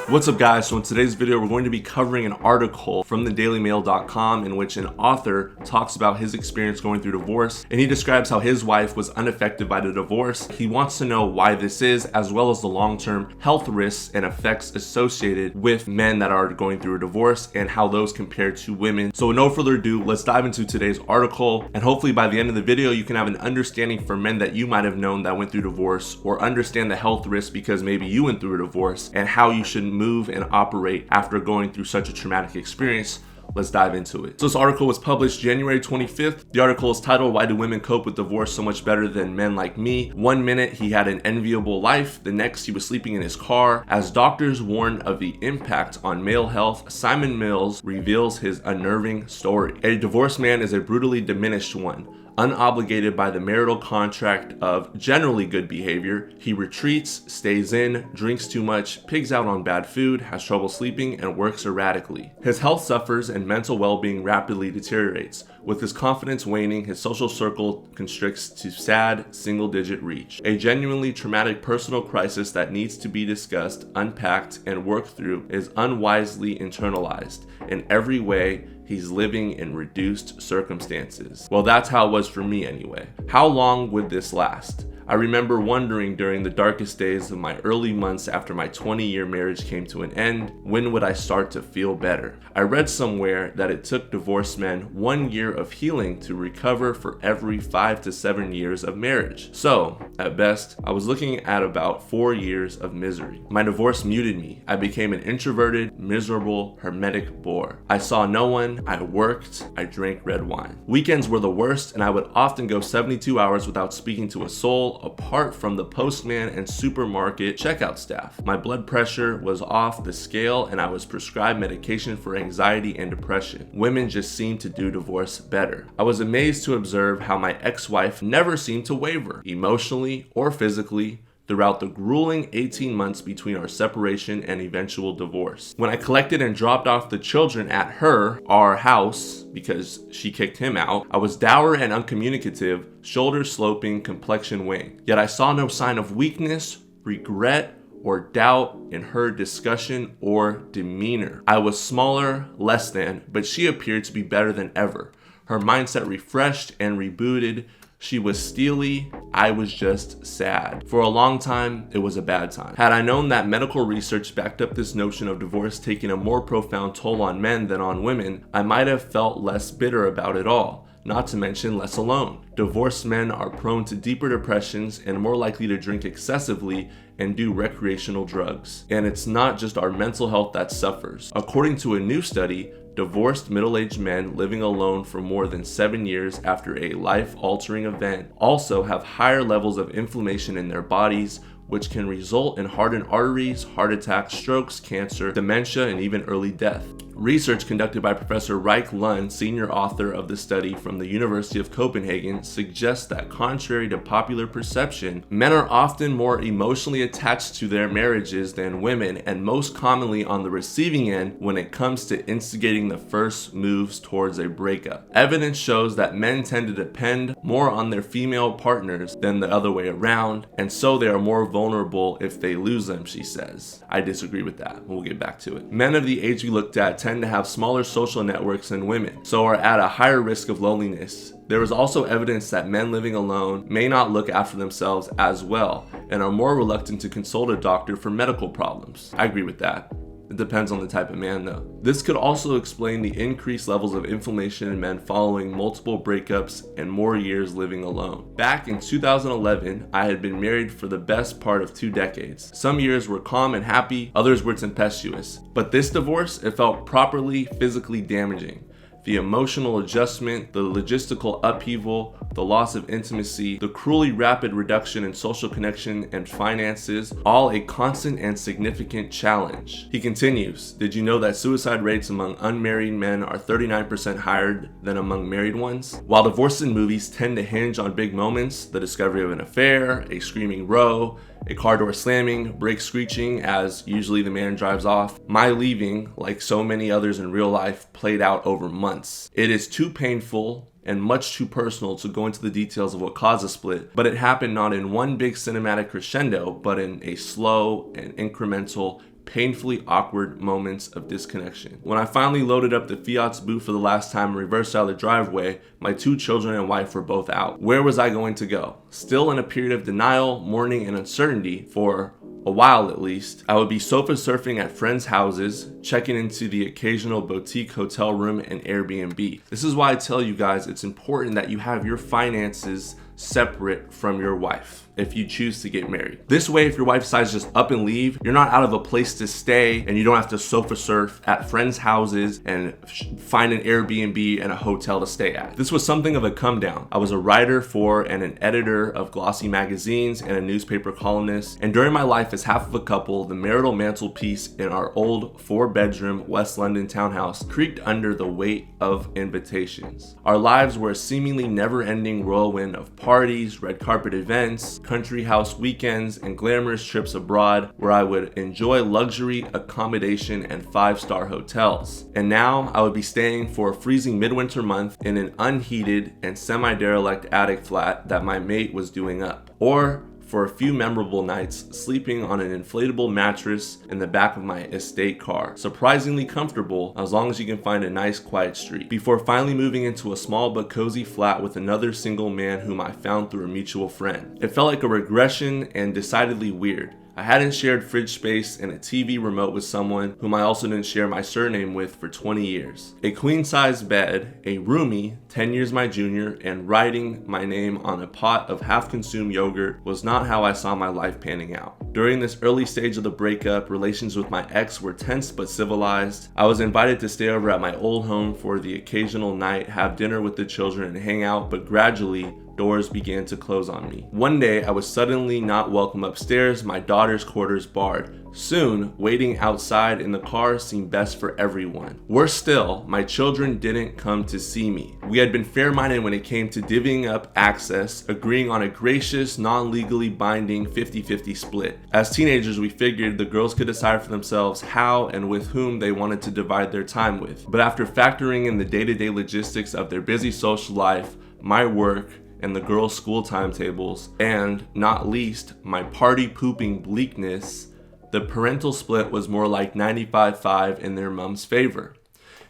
What's up guys, so in today's video we're going to be covering an article from thedailymail.com in which an author talks about his experience going through divorce, and he describes how his wife was unaffected by the divorce. He wants to know why this is, as well as the long-term health risks and effects associated with men that are going through a divorce and how those compare to women. So with no further ado, let's dive into today's article, and hopefully by the end of the video you can have an understanding for men that you might have known that went through divorce, or understand the health risks because maybe you went through a divorce, and how you should move and operate after going through such a traumatic experience. Let's dive into it. So this article was published January 25th. The article is titled, "Why Do Women Cope with Divorce So Much Better Than Men Like Me?" One minute he had an enviable life, the next he was sleeping in his car. As doctors warn of the impact on male health, Simon Mills reveals his unnerving story. A divorced man is a brutally diminished one. Unobligated by the marital contract of generally good behavior, he retreats, stays in, drinks too much, pigs out on bad food, has trouble sleeping, and works erratically. His health suffers and mental well-being rapidly deteriorates. With his confidence waning, his social circle constricts to sad, single-digit reach. A genuinely traumatic personal crisis that needs to be discussed, unpacked, and worked through is unwisely internalized. In every way, he's living in reduced circumstances. Well, that's how it was for me anyway. How long would this last? I remember wondering during the darkest days of my early months after my 20-year marriage came to an end, when would I start to feel better? I read somewhere that it took divorced men 1 year of healing to recover for every 5 to 7 years of marriage. So, at best, I was looking at about 4 years of misery. My divorce muted me. I became an introverted, miserable, hermetic bore. I saw no one, I worked, I drank red wine. Weekends were the worst, and I would often go 72 hours without speaking to a soul, apart from the postman and supermarket checkout staff. My blood pressure was off the scale, and I was prescribed medication for anxiety and depression. Women just seemed to do divorce better. I was amazed to observe how my ex-wife never seemed to waver, emotionally or physically, throughout the grueling 18 months between our separation and eventual divorce. When I collected and dropped off the children at our house, because she kicked him out, I was dour and uncommunicative, shoulders sloping, complexion weighing. Yet I saw no sign of weakness, regret, or doubt in her discussion or demeanor. I was smaller, less than, but she appeared to be better than ever. Her mindset refreshed and rebooted. She was steely, I was just sad. For a long time, it was a bad time. Had I known that medical research backed up this notion of divorce taking a more profound toll on men than on women, I might have felt less bitter about it all, not to mention less alone. Divorced men are prone to deeper depressions and more likely to drink excessively and do recreational drugs. And it's not just our mental health that suffers. According to a new study, divorced middle-aged men living alone for more than 7 years after a life-altering event also have higher levels of inflammation in their bodies, which can result in hardened arteries, heart attacks, strokes, cancer, dementia, and even early death. Research conducted by Professor Reich Lund, senior author of the study from the University of Copenhagen, suggests that contrary to popular perception, men are often more emotionally attached to their marriages than women, and most commonly on the receiving end when it comes to instigating the first moves towards a breakup. Evidence shows that men tend to depend more on their female partners than the other way around, and so they are more vulnerable if they lose them, she says. I disagree with that. We'll get back to it. Men of the age we looked at tend to have smaller social networks than women, so are at a higher risk of loneliness. There is also evidence that men living alone may not look after themselves as well and are more reluctant to consult a doctor for medical problems. I agree with that. It depends on the type of man though. This could also explain the increased levels of inflammation in men following multiple breakups and more years living alone. Back in 2011, I had been married for the best part of 2 decades. Some years were calm and happy, others were tempestuous. But this divorce, it felt properly physically damaging. The emotional adjustment, the logistical upheaval, the loss of intimacy, the cruelly rapid reduction in social connection and finances, all a constant and significant challenge. He continues, "Did you know that suicide rates among unmarried men are 39% higher than among married ones?" While divorce in movies tend to hinge on big moments, the discovery of an affair, a screaming row, a car door slamming, brakes screeching as usually the man drives off, my leaving, like so many others in real life, played out over months. It is too painful and much too personal to go into the details of what caused the split, but it happened not in one big cinematic crescendo, but in a slow and incremental painfully awkward moments of disconnection. When I finally loaded up the Fiat's boot for the last time and reversed out of the driveway, my 2 children and wife were both out. Where was I going to go? Still in a period of denial, mourning, and uncertainty for a while at least, I would be sofa surfing at friends' houses, checking into the occasional boutique hotel room and Airbnb. This is why I tell you guys it's important that you have your finances separate from your wife if you choose to get married. This way, if your wife decides to just up and leave, you're not out of a place to stay and you don't have to sofa surf at friends' houses and find an Airbnb and a hotel to stay at. This was something of a come down. I was a writer for and an editor of glossy magazines and a newspaper columnist, and during my life as half of a couple, the marital mantelpiece in our old 4-bedroom West London townhouse creaked under the weight of invitations. Our lives were a seemingly never-ending whirlwind of parties, red carpet events, country house weekends, and glamorous trips abroad where I would enjoy luxury accommodation and 5-star hotels. And now I would be staying for a freezing midwinter month in an unheated and semi-derelict attic flat that my mate was doing up. Or for a few memorable nights, sleeping on an inflatable mattress in the back of my estate car. Surprisingly comfortable as long as you can find a nice quiet street. Before finally moving into a small but cozy flat with another single man whom I found through a mutual friend. It felt like a regression and decidedly weird. I hadn't shared fridge space and a TV remote with someone whom I also didn't share my surname with for 20 years. A queen-size bed, a roomie, 10 years my junior, and writing my name on a pot of half-consumed yogurt was not how I saw my life panning out. During this early stage of the breakup, relations with my ex were tense but civilized. I was invited to stay over at my old home for the occasional night, have dinner with the children, and hang out, but gradually, doors began to close on me. One day, I was suddenly not welcome upstairs, my daughter's quarters barred. Soon, waiting outside in the car seemed best for everyone. Worse still, my children didn't come to see me. We had been fair-minded when it came to divvying up access, agreeing on a gracious, non-legally binding 50-50 split. As teenagers, we figured the girls could decide for themselves how and with whom they wanted to divide their time with. But after factoring in the day-to-day logistics of their busy social life, my work, and the girls' school timetables, and not least, my party-pooping bleakness, the parental split was more like 95-5 in their mom's favor.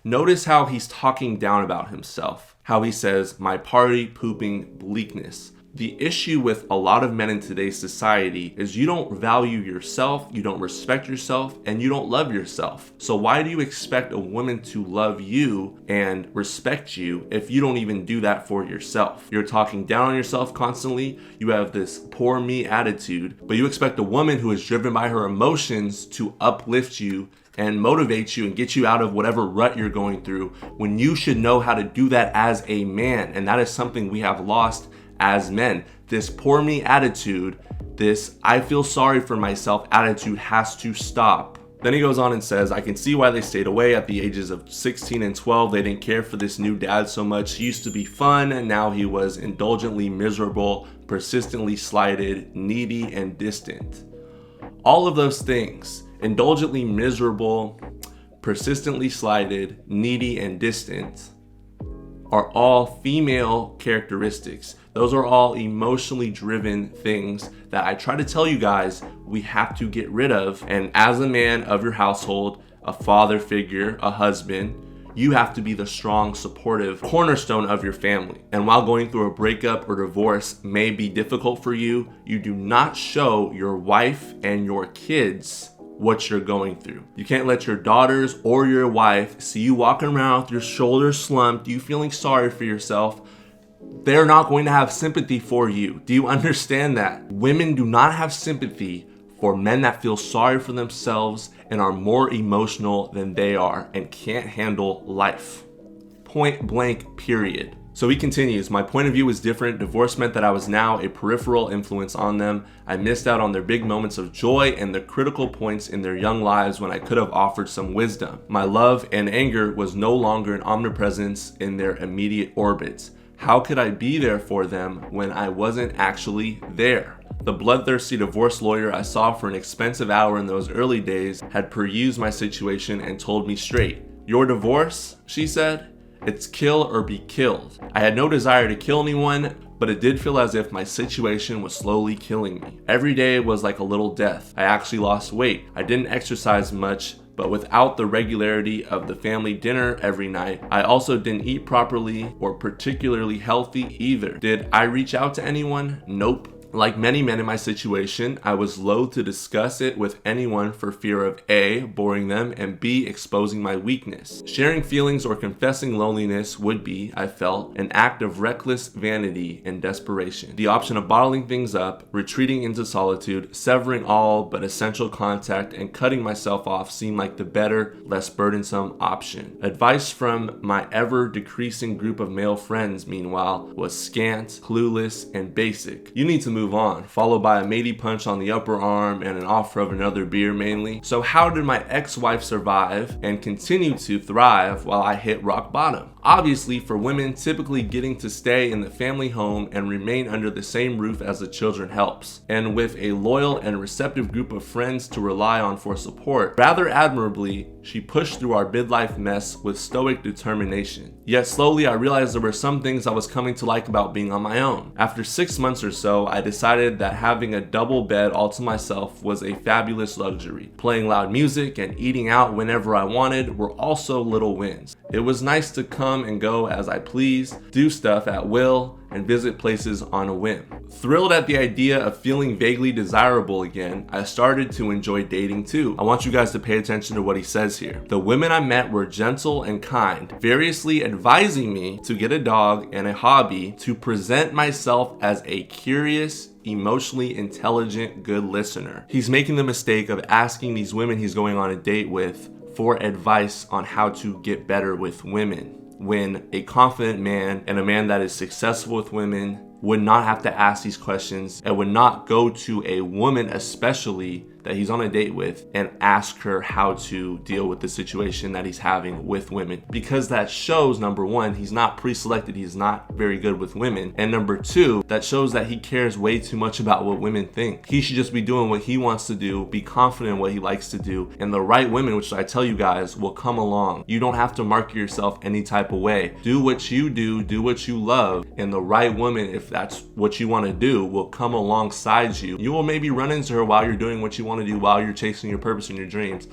Notice how he's talking down about himself, how he says, my party-pooping bleakness. The issue with a lot of men in today's society is you don't value yourself, you don't respect yourself, and you don't love yourself. So why do you expect a woman to love you and respect you if you don't even do that for yourself? You're talking down on yourself constantly, you have this poor me attitude, but you expect a woman who is driven by her emotions to uplift you and motivate you and get you out of whatever rut you're going through, when you should know how to do that as a man. And that is something we have lost as men. This poor me attitude, this I feel sorry for myself attitude has to stop. Then he goes on and says, I can see why they stayed away at the ages of 16 and 12. They didn't care for this new dad so much. He used to be fun, and now he was indulgently miserable, persistently slighted, needy, and distant. All of those things, indulgently miserable, persistently slighted, needy, and distant, are all female characteristics. Those are all emotionally driven things that I try to tell you guys we have to get rid of. And as a man of your household, a father figure, a husband, you have to be the strong, supportive cornerstone of your family. And while going through a breakup or divorce may be difficult for you, you do not show your wife and your kids what you're going through. You can't let your daughters or your wife see you walking around with your shoulders slumped, you feeling sorry for yourself. They're not going to have sympathy for you. Do you understand that? Women do not have sympathy for men that feel sorry for themselves and are more emotional than they are and can't handle life. Point blank, period. So he continues, my point of view was different. Divorce meant that I was now a peripheral influence on them. I missed out on their big moments of joy and the critical points in their young lives when I could have offered some wisdom. My love and anger was no longer an omnipresence in their immediate orbits. How could I be there for them when I wasn't actually there? The bloodthirsty divorce lawyer I saw for an expensive hour in those early days had perused my situation and told me straight. Your divorce, she said? It's kill or be killed. I had no desire to kill anyone, but it did feel as if my situation was slowly killing me. Every day was like a little death. I actually lost weight. I didn't exercise much, but without the regularity of the family dinner every night, I also didn't eat properly or particularly healthy either. Did I reach out to anyone? Nope. Like many men in my situation, I was loath to discuss it with anyone for fear of A, boring them, and B, exposing my weakness. Sharing feelings or confessing loneliness would be, I felt, an act of reckless vanity and desperation. The option of bottling things up, retreating into solitude, severing all but essential contact, and cutting myself off seemed like the better, less burdensome option. Advice from my ever-decreasing group of male friends, meanwhile, was scant, clueless, and basic. You need to move on, followed by a matey punch on the upper arm and an offer of another beer mainly. So how did my ex-wife survive and continue to thrive while I hit rock bottom? Obviously, for women, typically getting to stay in the family home and remain under the same roof as the children helps, and with a loyal and receptive group of friends to rely on for support. Rather admirably, she pushed through our midlife mess with stoic determination. Yet slowly I realized there were some things I was coming to like about being on my own. After 6 months or so, I decided that having a double bed all to myself was a fabulous luxury. Playing loud music and eating out whenever I wanted were also little wins. It was nice to come and go as I pleased, do stuff at will, and visit places on a whim. Thrilled at the idea of feeling vaguely desirable again, I started to enjoy dating too. I want you guys to pay attention to what he says here. The women I met were gentle and kind, variously advising me to get a dog and a hobby, to present myself as a curious, emotionally intelligent, good listener. He's making the mistake of asking these women he's going on a date with for advice on how to get better with women, when a confident man and a man that is successful with women would not have to ask these questions and would not go to a woman especially that he's on a date with and ask her how to deal with the situation that he's having with women, because that shows, number one, he's not pre-selected, he's not very good with women, and number two, that shows that he cares way too much about what women think. He should just be doing what he wants to do, be confident in what he likes to do, and the right women, which I tell you guys, will come along. You don't have to market yourself any type of way. Do what you do what you love, and the right woman, if that's what you want to do, will come alongside you. You will maybe run into her while you're doing what you want to do, while you're chasing your purpose and your dreams,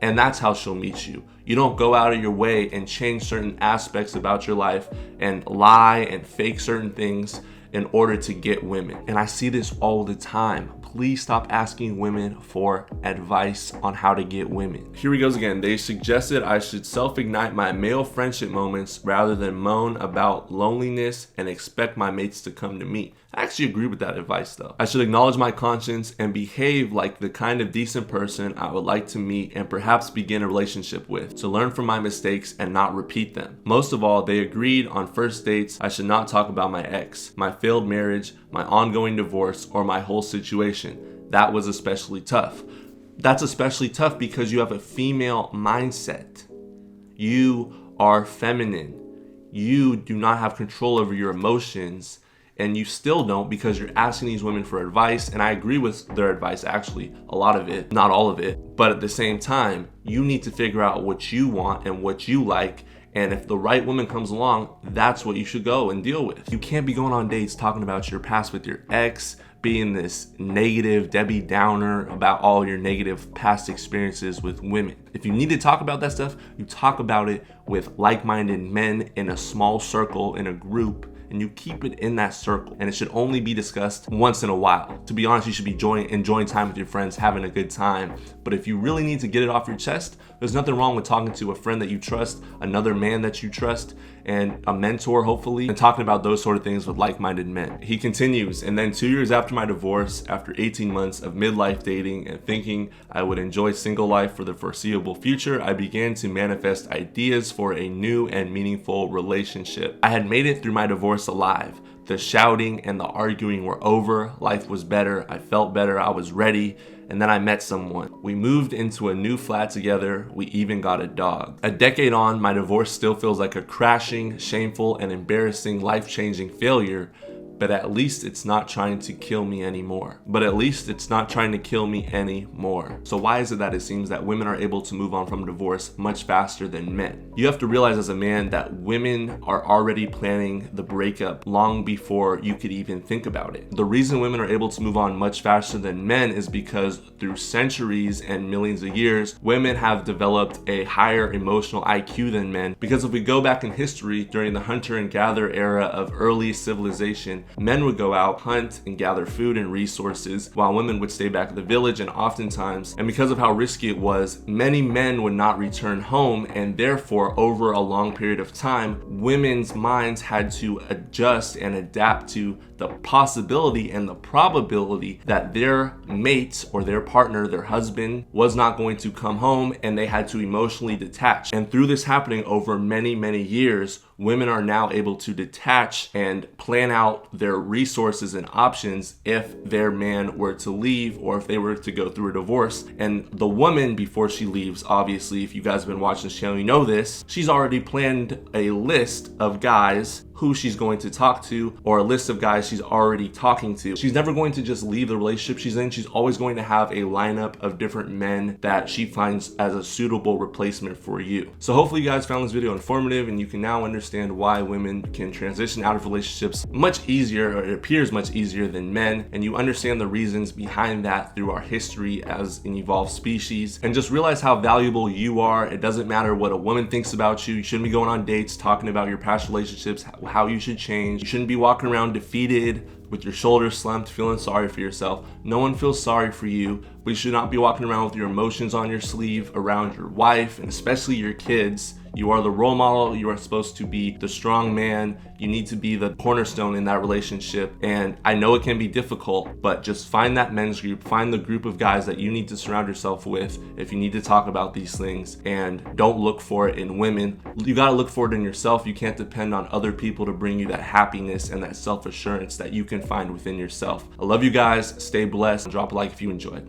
and that's how she'll meet you. You don't go out of your way and change certain aspects about your life and lie and fake certain things in order to get women. And I see this all the time. Please stop asking women for advice on how to get women. Here he goes again. They suggested I should self-ignite my male friendship moments rather than moan about loneliness and expect my mates to come to me. I actually agree with that advice though. I should acknowledge my conscience and behave like the kind of decent person I would like to meet and perhaps begin a relationship with, to learn from my mistakes and not repeat them. Most of all, they agreed on first dates I should not talk about my ex, my failed marriage, my ongoing divorce, or my whole situation. That was especially tough. That's especially tough because you have a female mindset. You are feminine. You do not have control over your emotions, and you still don't because you're asking these women for advice. And I agree with their advice, actually, a lot of it, not all of it. But at the same time, you need to figure out what you want and what you like. And if the right woman comes along, that's what you should go and deal with. You can't be going on dates talking about your past with your ex, being this negative Debbie Downer about all your negative past experiences with women. If you need to talk about that stuff, you talk about it with like-minded men in a small circle, in a group, and you keep it in that circle. And it should only be discussed once in a while. To be honest, you should be enjoying time with your friends, having a good time. But if you really need to get it off your chest, there's nothing wrong with talking to a friend that you trust, another man that you trust, and a mentor, hopefully, and talking about those sort of things with like-minded men. He continues, and then 2 years after my divorce, after 18 months of midlife dating and thinking I would enjoy single life for the foreseeable future, I began to manifest ideas for a new and meaningful relationship. I had made it through my divorce alive. The shouting and the arguing were over. Life was better. I felt better. I was ready. And then I met someone. We moved into a new flat together. We even got a dog. A decade on, my divorce still feels like a crashing, shameful, and embarrassing, life-changing failure. but at least it's not trying to kill me anymore. But at least it's not trying to kill me anymore. So why is it that it seems that women are able to move on from divorce much faster than men? You have to realize as a man that women are already planning the breakup long before you could even think about it. The reason women are able to move on much faster than men is because through centuries and millions of years, women have developed a higher emotional IQ than men. Because if we go back in history, during the hunter and gatherer era of early civilization, men would go out, hunt, and gather food and resources, while women would stay back at the village. And oftentimes, and because of how risky it was, many men would not return home, and therefore over a long period of time, women's minds had to adjust and adapt to the possibility and the probability that their mate or their partner, their husband, was not going to come home, and they had to emotionally detach. And through this happening over many, many years, women are now able to detach and plan out their resources and options if their man were to leave or if they were to go through a divorce. And the woman, before she leaves, obviously, if you guys have been watching this channel, you know this, she's already planned a list of guys who she's going to talk to, or a list of guys she's already talking to. She's never going to just leave the relationship she's in. She's always going to have a lineup of different men that she finds as a suitable replacement for you. So hopefully you guys found this video informative, and you can now understand why women can transition out of relationships much easier, or it appears much easier, than men, and you understand the reasons behind that through our history as an evolved species. And just realize how valuable you are. It doesn't matter what a woman thinks about you. You shouldn't be going on dates talking about your past relationships, how you should change. You shouldn't be walking around defeated with your shoulders slumped, feeling sorry for yourself. No one feels sorry for you, but you should not be walking around with your emotions on your sleeve around your wife, and especially your kids. You are the role model. You are supposed to be the strong man. You need to be the cornerstone in that relationship. And I know it can be difficult, but just find that men's group, find the group of guys that you need to surround yourself with if you need to talk about these things, and don't look for it in women. You gotta look for it in yourself. You can't depend on other people to bring you that happiness and that self-assurance that you can find within yourself. I love you guys. Stay blessed. Drop a like if you enjoyed.